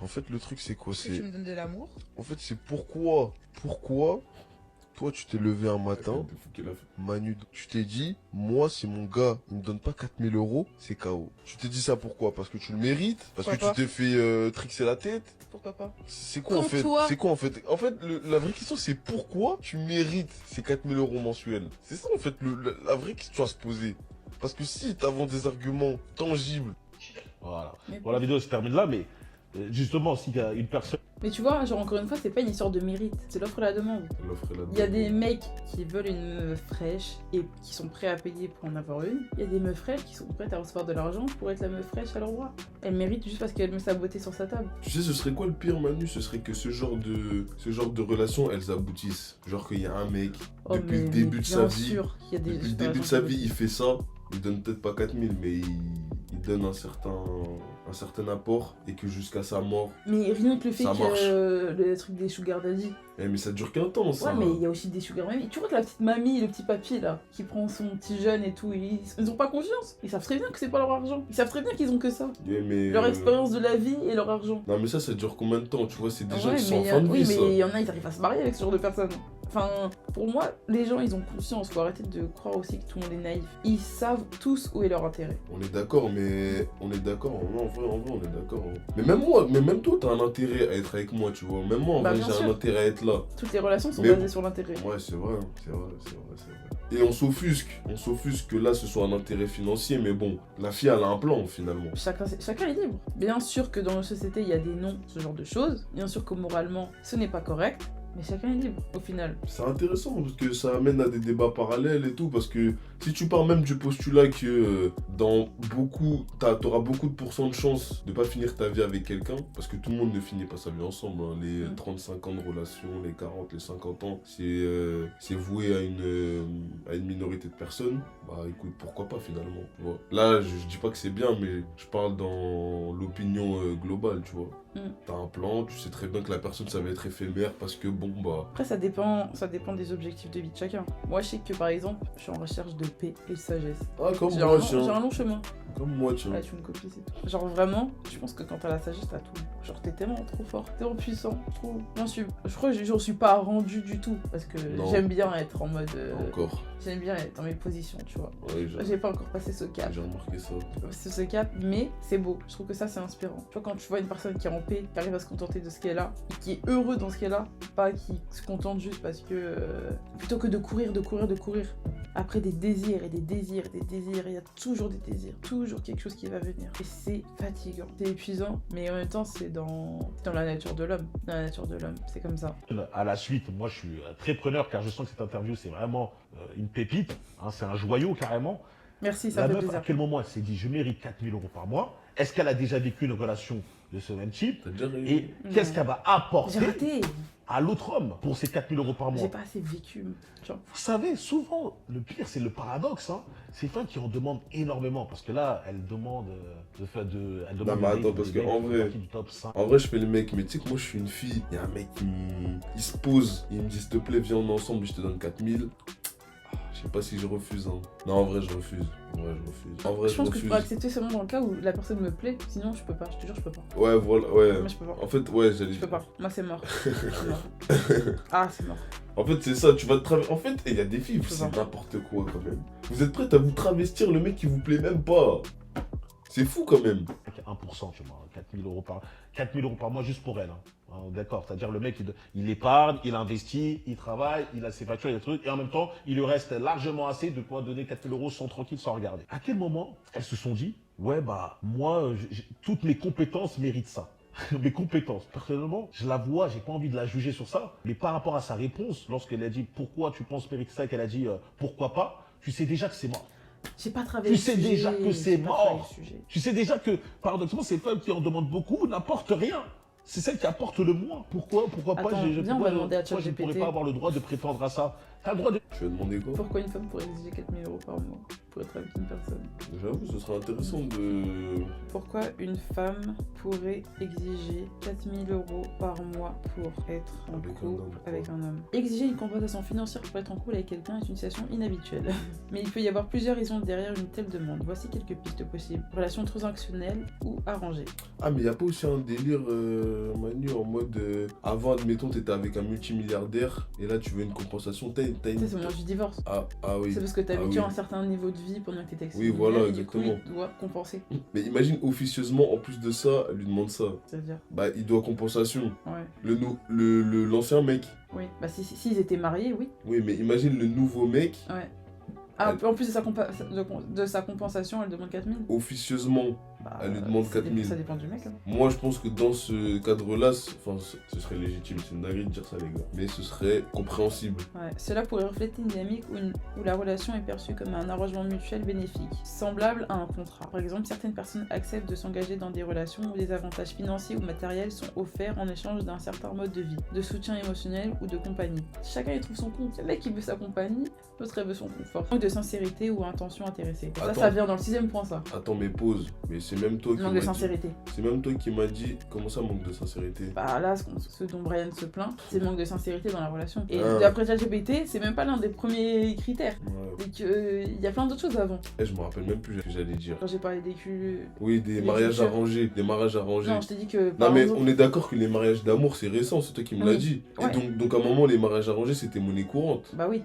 En fait, le truc, c'est quoi? que tu me donnes de l'amour. En fait, c'est pourquoi toi, tu t'es levé un matin, T'es fou qu'elle a fait. Manu, tu t'es dit, moi, si mon gars, il me donne pas 4 000 euros, c'est KO. Tu t'es dit ça pourquoi? Parce que tu le mérites? Parce que Pourquoi tu t'es fait trixer la tête? Pourquoi pas? C'est quoi en Quand fait? toi- C'est quoi en fait? En fait, la vraie question, c'est pourquoi tu mérites ces 4 000 euros mensuels? C'est ça en fait la vraie question à se poser. Parce que si t'as des arguments tangibles, Voilà. Mais- Bon, la vidéo se termine là, mais justement, s'il y a une personne... Mais tu vois, genre encore une fois, c'est pas une histoire de mérite, c'est l'offre et la demande. L'offre et la Il y a demande. des mecs qui veulent une meuf fraîche et qui sont prêts à payer pour en avoir une. Il y a des meufs fraîches qui sont prêtes à recevoir de l'argent pour être la meuf fraîche à leur droit. Elle mérite juste parce qu'elle met sa beauté sur sa table. Tu sais, ce serait quoi le pire, Manu? Ce serait que ce genre de relations, elles aboutissent. Genre qu'il y a un mec, Oh, depuis le mais début de sa bien vie, sûr qu'il y a des depuis le super début de gens sa qui- vie, il fait ça. Il donne peut-être pas 4000, mais il donne un certain apport et que jusqu'à sa mort. Mais rien que le fait Ça marche. que le truc des sugar daddy. Mais ça dure qu'un temps, ça. Ouais, mais il y a aussi des sugar mommy. Tu vois que la petite mamie, le petit papy là, qui prend son petit jeune et tout, ils ont pas confiance. Ils savent très bien que c'est pas leur argent. Ils savent très bien qu'ils ont que ça. Ouais, mais, Leur expérience de la vie et leur argent. Non, mais ça dure combien de temps? Tu vois, c'est des gens Ouais, qui sont en mais fin de oui, vie, ça. mais il y en a, ils arrivent à se marier avec ce genre de personnes. Enfin, pour moi, les gens, ils ont conscience. Faut arrêter de croire aussi que tout le monde est naïf. Ils savent tous où est leur intérêt. On est d'accord, mais on est d'accord. En vrai, on est d'accord. Mais même moi, mais même toi, t'as un intérêt à être avec moi, tu vois. Même moi, en Bah, vrai, bien j'ai sûr. un intérêt à être là. Toutes les relations sont Mais basées bon. sur l'intérêt. Ouais, c'est vrai, c'est vrai. Et on s'offusque que là, ce soit un intérêt financier, mais bon, la fille, elle a un plan, finalement. Chacun est libre. Bien sûr que dans nos sociétés, il y a des noms, ce genre de choses. Bien sûr que moralement, ce n'est pas correct. Mais chacun est libre, au final. C'est intéressant parce que ça amène à des débats parallèles et tout. Parce que si tu pars même du postulat que t'auras beaucoup de pourcents de chances de pas finir ta vie avec quelqu'un, parce que tout le monde ne finit pas sa vie ensemble. Hein. Les 35 ans de relation, les 40, les 50 ans, c'est voué à une minorité de personnes. Bah écoute, pourquoi pas finalement, tu vois. Là, je dis pas que c'est bien, mais je parle dans l'opinion globale, tu vois. T'as un plan, tu sais très bien que la personne ça va être éphémère parce que bon bah... Après, ça dépend des objectifs de vie de chacun. Moi, je sais que par exemple, je suis en recherche de paix et de sagesse. Ah, comme J'ai moi, un tiens. long chemin. Comme moi, tiens. Ouais, tu me copies, c'est tout. Genre vraiment, je pense que quand t'as la sagesse, t'as tout. Genre t'es tellement trop fort, tellement puissant, trop. Je crois que j'en suis pas rendu du tout. Parce que Non. j'aime bien être en mode. Encore. J'aime bien être dans mes positions, tu vois. Ouais, J'ai pas encore passé ce cap. j'ai remarqué ça. C'est ce cap, mais c'est beau. Je trouve que ça, c'est inspirant. Tu vois, quand tu vois une personne qui est en paix, qui arrive à se contenter de ce qu'elle a, et qui est heureux dans ce qu'elle a, pas qui se contente juste parce que. Plutôt que de courir, après des désirs et des désirs et des désirs, il y a toujours des désirs, toujours quelque chose qui va venir. Et c'est fatigant, c'est épuisant, mais en même temps, c'est dans la nature de l'homme. Dans la nature de l'homme, c'est comme ça. À la suite, moi je suis très preneur car je sens que cette interview c'est vraiment une pépite, hein, c'est un joyau carrément. Merci, ça La fait meuf, plaisir. à quel moment elle s'est dit je mérite 4 000 euros par mois? Est-ce qu'elle a déjà vécu une relation de ce même type? T'as déjà Et réussi? qu'est-ce qu'elle va J'ai apporter raté, à l'autre homme pour ces 4 000 euros par mois? j'ai pas assez vécu. Tu vois. Vous savez, souvent, le pire, c'est le paradoxe. Hein. Ces femmes qui en demandent énormément. Parce que là, elles demandent elles demandent mais attends, des parce que mecs en qui font vrai- partie du top 5. En vrai, je fais le mec, mais tu sais que moi, je suis une fille. Il y a un mec il se pose, il me dit s'il te plaît, viens, on est ensemble, je te donne 4000. Je sais pas si je refuse. Hein. Non, en vrai, je refuse. En vrai, je refuse. En vrai, Je pense que je refuse. peux accepter seulement dans le cas où la personne me plaît, sinon je peux pas, je te jure, je peux pas. Ouais, voilà, ouais. Moi, je peux pas. En fait, ouais, j'allais Je peux pas. Moi, c'est mort. dire. C'est mort. Ah, c'est mort. En fait, c'est ça, tu vas te travestir. En fait, il y a des filles, Je c'est vois. n'importe quoi quand même. Vous êtes prêtes à vous travestir le mec qui vous plaît même pas. C'est fou quand même. 1%, tu vois. 4 000 euros par mois juste pour elle. Hein. Hein, d'accord, c'est-à-dire le mec, il épargne, il investit, il travaille, il a ses factures, il a des trucs, et en même temps, il lui reste largement assez de pouvoir donner 4 000 euros sans tranquille, sans regarder. À quel moment elles se sont dit, ouais, bah, moi, toutes mes compétences méritent ça. Mes compétences. Personnellement, je la vois, j'ai pas envie de la juger sur ça, mais par rapport à sa réponse, lorsqu'elle a dit pourquoi tu penses mériter ça, et qu'elle a dit pourquoi pas, tu sais déjà que c'est mort. J'ai pas travaillé Tu sais le sujet, déjà que c'est j'ai pas travaillé mort. le sujet. Tu sais déjà que, paradoxalement, ces femmes qui en demandent beaucoup n'apportent rien. C'est celles qui apportent le moins. Pourquoi pas Attends, viens, on va demander à pourquoi je ne pourrais ChatGPT. pas avoir le droit de prétendre à ça? T'as le droit de... Tu vas demander quoi? Pourquoi une femme pourrait exiger 4000 euros par mois pour être avec une personne? J'avoue, ce serait intéressant de. Pourquoi une femme pourrait exiger 4000 euros par mois pour être en Avec un couple homme, quoi. avec un homme? Exiger une compensation financière pour être en couple avec quelqu'un est une situation inhabituelle. Mais il peut y avoir plusieurs raisons derrière une telle demande. Voici quelques pistes possibles. Relation transactionnelle ou arrangée. Ah, mais y a pas aussi un délire, Manu, en mode. Avant, admettons, t'étais avec un multimilliardaire et là, tu veux une compensation. T'as une. Ça, c'est au moment du divorce. Ah oui. C'est parce que t'as Ah vécu oui. un certain niveau de vie pendant que t'étais avec ce Oui, voilà, millionnaire, et du coup, exactement. il doit compenser. Mais imagine officieusement, en plus de ça, elle lui demande ça. C'est-à-dire, Bah, il doit compensation. ouais. L'ancien mec. Oui. Bah, s'ils étaient mariés, oui. Oui, mais imagine le nouveau mec, Ouais. Ah, en plus de sa compensation, elle demande 4000. officieusement. Bah, Elle lui demande ça dépend- 4000. Ça dépend du mec. Hein. Moi, je pense que dans ce cadre-là, ce serait légitime. C'est une dinguerie de dire ça, les gars. Mais ce serait compréhensible. Ouais. Cela pourrait refléter une dynamique où la relation est perçue comme un arrangement mutuel bénéfique, semblable à un contrat. Par exemple, certaines personnes acceptent de s'engager dans des relations où des avantages financiers ou matériels sont offerts en échange d'un certain mode de vie, de soutien émotionnel ou de compagnie. Chacun y trouve son compte. Le mec, il veut sa compagnie, l'autre, elle veut son confort. Manque de sincérité ou intention intéressée. Et ça, Attends. ça vient dans le 6ème point, ça. Attends, mais pause. Mais c'est même toi qui Manque m'as de dit. sincérité. C'est même toi qui m'as dit. Comment ça, manque de sincérité? Bah là, ce dont Brian se plaint, c'est le manque de sincérité dans la relation. Et Ah. d'après ChatGPT, c'est même pas l'un des premiers critères. Ouais. C'est qu'il y a plein d'autres choses avant. Eh, je me rappelle même plus ce que j'allais dire. Quand j'ai parlé des culs... Oui, des Les mariages futurs. arrangés. Des mariages arrangés. Non, je t'ai dit que... Non, par mais exemple- on est d'accord que les mariages d'amour, c'est récent. C'est toi qui me l'as Oui. dit. Ouais. Et donc, à un moment, les mariages arrangés, c'était monnaie courante. Bah oui,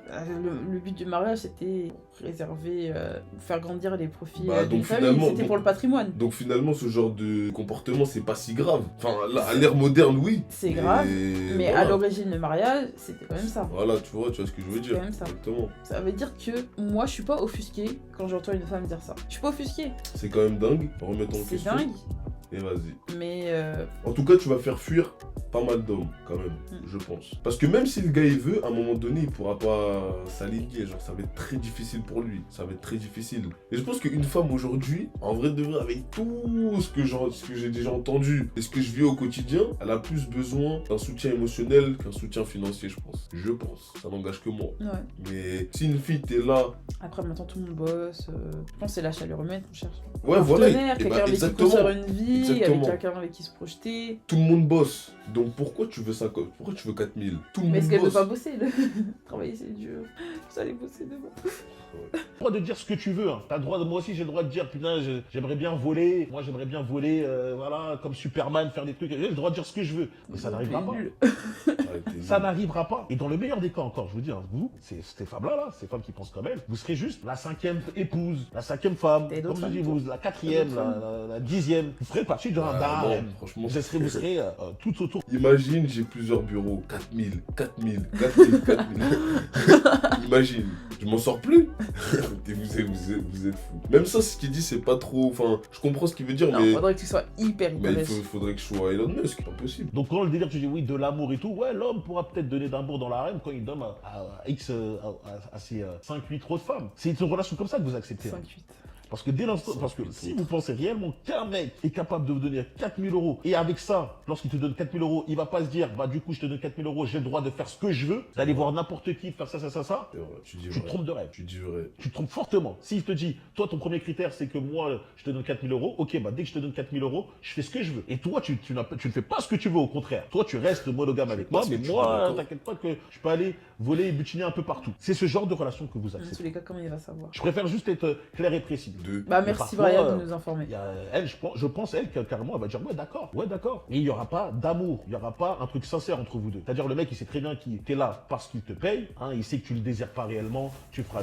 le but du mariage, c'était réserver, faire grandir les profits Bah, d'une donc famille, finalement, c'était pour le patrimoine. Donc finalement, ce genre de comportement, c'est pas si grave. Enfin, là, à l'ère moderne, oui. C'est grave, mais voilà. à l'origine, le mariage, c'était quand même ça. Voilà, tu vois ce que je veux dire. quand même ça. Exactement. Ça veut dire que moi, je suis pas offusquée quand j'entends une femme dire ça. Je suis pas offusquée, C'est quand même dingue. Remettons en c'est question. dingue, Et vas-y. mais En tout cas, tu vas faire fuir pas mal d'hommes, quand même, je pense. Parce que même si le gars il veut, à un moment donné, il pourra pas s'aligner. Genre, ça va être très difficile pour lui. Ça va être très difficile. Et je pense qu'une femme aujourd'hui, en vrai de vrai, avec tout ce que j'ai déjà entendu et ce que je vis au quotidien, elle a plus besoin d'un soutien émotionnel qu'un soutien financier, je pense. Je pense. Ça n'engage que moi. ouais. Mais si une fille, t'es là. Après, maintenant, tout le monde bosse. Je pense que c'est la chaleur humaine qu'on cherche. Ouais, Un voilà. partenaire, et quelqu'un bah, avec qui exactement. construire une vie, Exactement. avec quelqu'un avec qui se projeter. Tout le monde bosse. Donc pourquoi tu veux 50? Pourquoi tu veux 4000? Tout le Mais monde est-ce qu'elle veut bosse. pas bosser Travailler, c'est dur. Je vais aller bosser demain. Ouais. Droit de dire ce que tu veux. Hein. T'as le droit moi aussi j'ai le droit de dire putain j'aimerais bien voler. Moi j'aimerais bien voler, voilà, comme Superman, faire des trucs. J'ai le droit de dire ce que je veux. Mais ça n'arrivera pas. Ça n'arrivera pas. Et dans le meilleur des cas encore, je vous dis, hein, vous, ces femmes-là, ces femmes qui pensent comme elles, vous serez juste la 5e épouse, la 5e femme, comme je dis, vous, la 4e, la 10e. Vous ferez partie d'un harem. Franchement, Vous serez tout autour. Imagine, j'ai plusieurs bureaux, 4000. Imagine, je m'en sors plus. vous êtes fous. Même ça, ce qu'il dit, c'est pas trop. Enfin, je comprends ce qu'il veut dire, Non, mais. faudrait que tu sois hyper Mais riche. faudrait que je sois Elon Musk, c'est pas possible. Donc quand le délire, tu dis oui, de l'amour et tout, ouais, l'homme pourra peut-être donner d'amour dans la harem quand il donne à ses 5-8 autres femmes. C'est une relation comme ça que vous acceptez. Hein. 5-8. Parce que dès l'instant, parce que si vous pensez réellement qu'un mec est capable de vous donner 4000 euros, et avec ça, lorsqu'il te donne 4000 euros, il va pas se dire, bah du coup je te donne 4000 euros, j'ai le droit de faire ce que je veux, d'aller voir n'importe qui, faire ça, C'est vrai, tu dis tu te trompes de rêve. Tu dis vrai. Tu te trompes fortement. S'il te dit, toi ton premier critère c'est que moi je te donne 4000 euros, ok, bah dès que je te donne 4000 euros, je fais ce que je veux. Et toi tu ne fais pas ce que tu veux, au contraire. Toi tu restes monogame avec moi, mais moi, t'inquiète pas que je peux aller voler et butiner un peu partout. C'est ce genre de relation que vous Dans tous acceptez. les cas, comment il va savoir? Je préfère juste être clair et précis. Bah Mais merci parfois, Brian de nous informer. Il y a- elle, je pense, elle, que carrément, elle va dire ouais, d'accord. Et il n'y aura pas d'amour, il n'y aura pas un truc sincère entre vous deux. C'est-à-dire, le mec, il sait très bien qu'il est là parce qu'il te paye, hein, il sait que tu le désires pas réellement, tu feras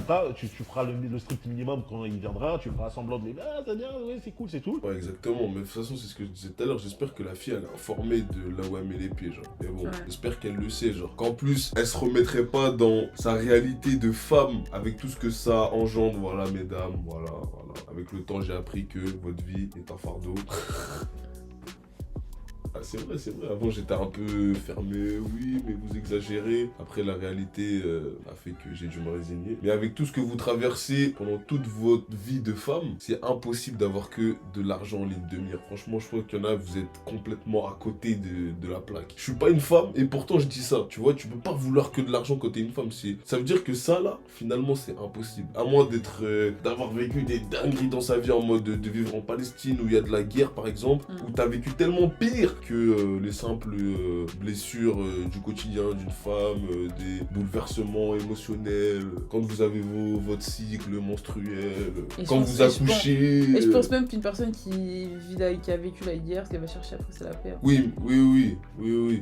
le strict minimum quand il viendra, tu feras semblant de lui dire ah, c'est bien, ouais, c'est cool, c'est tout. Ouais, exactement. Mais de toute façon, c'est ce que je disais tout à l'heure. J'espère que la fille, elle est informée de là où elle met les pieds, genre. Mais bon, Ouais. j'espère qu'elle le sait, genre. Qu'en plus, elle se remettrait pas dans sa réalité de femme avec tout ce que ça engendre. Voilà, mesdames, voilà. Avec le temps, j'ai appris que votre vie est un fardeau. Ah, c'est vrai. Avant, j'étais un peu fermé. Oui, mais vous exagérez. Après, la réalité a fait que j'ai dû me résigner. Mais avec tout ce que vous traversez pendant toute votre vie de femme, c'est impossible d'avoir que de l'argent en ligne de mire. Franchement, je crois qu'il y en a, vous êtes complètement à côté de la plaque. Je suis pas une femme et pourtant, je dis ça. Tu vois, tu peux pas vouloir que de l'argent quand t'es une femme. Ça veut dire que ça, là, finalement, c'est impossible. À moins d'avoir vécu des dingueries dans sa vie en mode de vivre en Palestine où il y a de la guerre, par exemple, où t'as vécu tellement pire que les simples blessures du quotidien d'une femme, des bouleversements émotionnels, quand vous avez votre cycle menstruel, Et je quand pense- vous accouchez. Et je pense même qu'une personne qui a vécu la guerre, ce qu'elle va chercher après, c'est la paix. Hein. Oui.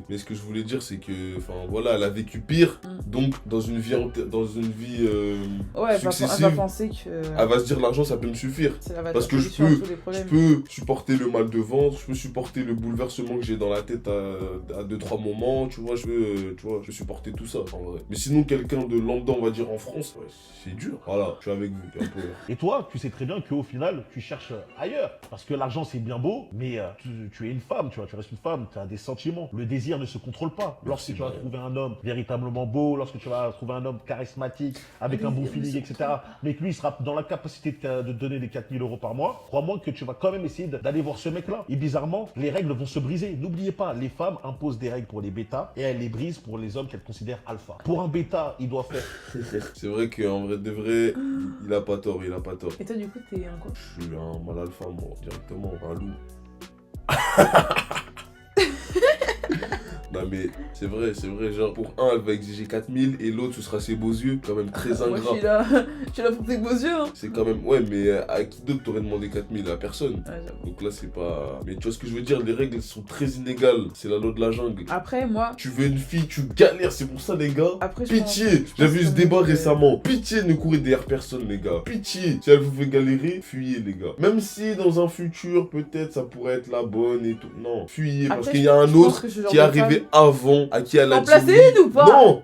Mais ce que je voulais dire, c'est que, enfin voilà, elle a vécu pire, donc dans une vie Ouais, elle successive, va penser que. elle va se dire l'argent ça peut me suffire. Ça va être Parce la que je solution à peux, tous les problèmes. supporter le mal de ventre, je peux supporter le bouleversement que j'ai dans la tête à 2-3 moments, tu vois, je peux supporter tout ça en vrai. Mais sinon, quelqu'un de lambda, on va dire en France, ouais, c'est dur. Voilà, je suis avec vous, un peu. Et toi, tu sais très bien qu'au final, tu cherches ailleurs. Parce que l'argent, c'est bien beau, mais tu es une femme, tu vois, tu restes une femme, tu as des sentiments. Le désir ne se contrôle pas. Lorsque tu vas trouver un homme véritablement beau, lorsque tu vas trouver un homme charismatique, avec un bon feeling, etc., mais que lui, il sera dans la capacité de te donner les 4000 euros par mois, crois-moi que tu vas quand même essayer d'aller voir ce mec-là. Et bizarrement, les règles vont se briser. N'oubliez pas, les femmes imposent des règles pour les bêtas et elles les brisent pour les hommes qu'elles considèrent alpha. Pour un bêta, il doit faire... C'est vrai qu'en vrai de vrai, il a pas tort. Et toi, du coup, t'es un quoi? Je suis un mal alpha, moi, directement, un loup. Non mais c'est vrai, genre pour un elle va exiger 4000 et l'autre ce sera ses beaux yeux, quand même très Moi, ingrat. je suis là pour tes beaux yeux. Hein. C'est quand même, ouais mais à qui d'autre t'aurais demandé 4000? À personne. Ouais, j'avoue. Donc là c'est pas... Mais tu vois ce que je veux dire, les règles sont très inégales, c'est la loi de la jungle. Après, moi. Tu veux une fille, tu galères, c'est pour ça les gars. Après, je Pitié, pense j'avais eu ce que- débat récemment. Pitié, ne courez derrière personne les gars. Pitié, si elle vous fait galérer, fuyez les gars. Même si dans un futur peut-être ça pourrait être la bonne et tout. Non, fuyez parce Après, qu'il y a un je pense autre que ce genre qui de est arrivé avant, à qui elle a dit Remplacer oui. ou pas? Non.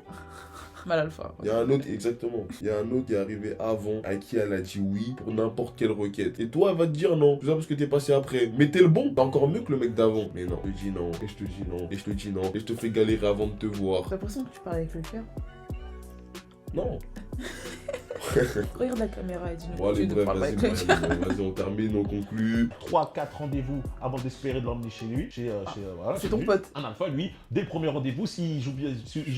Mal alpha. Il y a un autre, exactement. Il y a un autre qui est arrivé avant, à qui elle a dit oui pour n'importe quelle requête. Et toi, elle va te dire non. Tout ça parce que t'es passé après. Mais t'es le bon. T'es encore mieux que le mec d'avant. Mais non. Je te dis non. Et je te dis non. Et je te dis non. Et je te fais galérer avant de te voir. J'ai l'impression que tu parles avec le cœur. Non. Regarde la caméra et dis-nous Bon, que allez, tu bref, ne parles pas vas-y, avec le cœur. vas-y, on termine, on conclut. 3-4 rendez-vous avant d'espérer de l'emmener chez lui. Voilà, C'est chez ton lui. pote. Un alpha, lui, dès le premier rendez-vous, s'il joue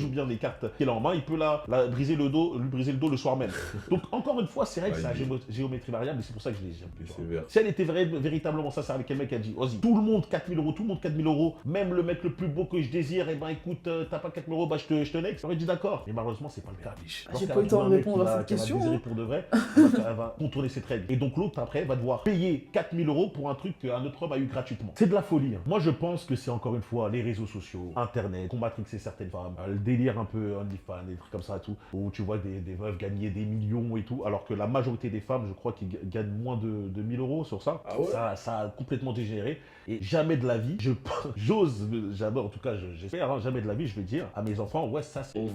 bien les cartes qu'il a en main, il peut lui briser le dos le soir même. Donc, encore une fois, c'est vrai que c'est la géométrie variable et c'est pour ça que je l'ai dit. C'est sévère. Si elle était véritablement sincère avec quel mec, elle dit vas-y, tout le monde 4000 euros, tout le monde 4000 euros, même le mec le plus beau que je désire, et ben écoute, t'as pas 4000 euros, bah je te nexe. J'aurais dit d'accord. Mais malheureusement, c'est pas le cas. J'ai pas eu le temps de répondre à cette question. attention, utiliserait pour de vrai, elle va contourner cette règle. Et donc l'autre après va devoir payer 4000 euros pour un truc qu'un autre homme a eu gratuitement. C'est de la folie. Hein. Moi je pense que c'est encore une fois les réseaux sociaux, internet, qu'on matrixer certaines femmes, le délire un peu OnlyFans, des trucs comme ça et tout, où tu vois des meufs gagner des millions et tout, alors que la majorité des femmes, je crois qu'ils gagnent moins de 1000 euros sur ça. Ah ouais? Ça a complètement dégénéré. Et jamais de la vie, j'ose, jamais, en tout cas j'espère, hein, jamais de la vie, je vais dire à mes enfants, ouais ça c'est... On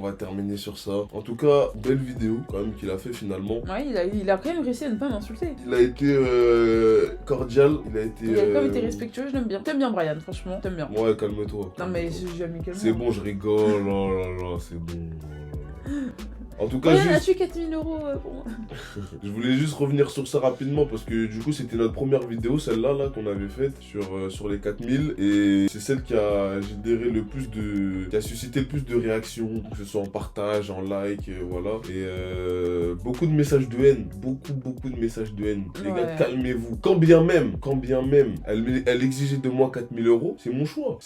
va terminer sur ça. En tout cas, belle vidéo quand même qu'il a fait finalement. Ouais, il a quand même réussi à ne pas m'insulter. Il a été cordial, il a été... Il a quand même été respectueux, je l'aime bien. T'aimes bien Brian, franchement, t'aimes bien. Ouais, calme-toi. Non mais calme-toi. j'ai amicalement. C'est bon, je rigole, oh là là, c'est bon. Oh là là. En tout cas, Brian a juste... tué 4000 euros pour moi. Je voulais juste revenir sur ça rapidement parce que du coup c'était notre première vidéo, celle-là là, qu'on avait faite sur les 4000 et c'est celle qui a généré le plus de... qui a suscité le plus de réactions, que ce soit en partage, en like, voilà. Et beaucoup de messages de haine, beaucoup de messages de haine. Les gars, Ouais. calmez-vous. Quand bien même, elle exigeait de moi 4000 euros, c'est mon choix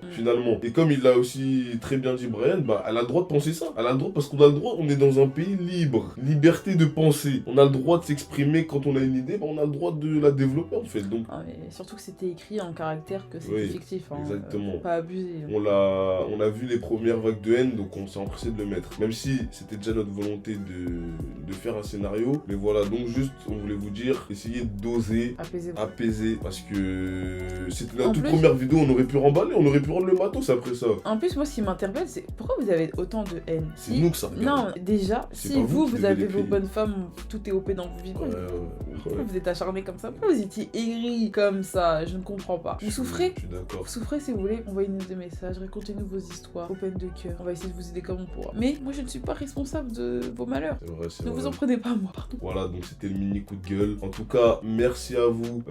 finalement. Et comme il l'a aussi très bien dit Brian, bah elle a le droit de penser ça. Elle a le droit parce qu'on a le droit, on est dans un pays libre, liberté de penser. On a le droit de s'exprimer quand on a une idée, bah on a le droit de la développer en fait. Donc Ah, mais surtout que c'était écrit en caractère, que c'était Oui, fictif. Hein, exactement. faut pas abuser. Hein. on a vu les premières vagues de haine, donc on s'est empressé de le mettre. Même si c'était déjà notre volonté de faire un scénario. Mais voilà, donc juste, on voulait vous dire, essayez d'oser, Apaisez-vous. apaiser, parce que c'était la En toute plus- première vidéo, on aurait pu remballer, on aurait pu rendre le matos après ça. En plus, moi, ce qui m'interpelle, c'est pourquoi vous avez autant de haine. C'est nous que ça regarde. Non, déjà, C'est si pas vous, qui vous devez avez les vos payer. bonnes femmes, tout est OP dans vos vies. Pourquoi vous êtes acharné comme ça? Pourquoi vous étiez aigri comme ça? Je ne comprends pas. Vous souffrez? Je suis d'accord. Vous souffrez si vous voulez, envoyez-nous des messages, racontez-nous vos histoires, open de cœur. On va essayer de vous aider comme on pourra. Mais moi, je ne suis pas responsable de vos malheurs. C'est vrai, c'est Ne vrai. vous en prenez pas à moi, pardon. Voilà, donc c'était le mini coup de gueule. En tout cas, merci à vous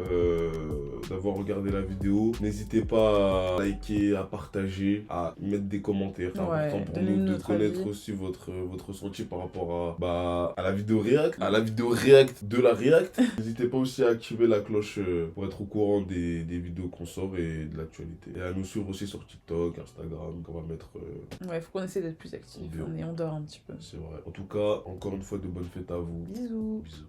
d'avoir regardé la vidéo. N'hésitez pas à liker, à partager, à mettre des commentaires. C'est Ouais, important pour donnez-nous nous de notre connaître avis. aussi votre ressenti par rapport à la vidéo React, à la vidéo React de la React. N'hésitez pas aussi à activer la cloche pour être au courant des vidéos qu'on sort et de l'actualité. Et à nous suivre aussi sur TikTok, Instagram, qu'on va mettre... Ouais, faut qu'on essaie d'être plus actifs. Bien. On dort un petit peu. c'est vrai. En tout cas, encore une fois, de bonnes fêtes à vous. Bisous. Bisous.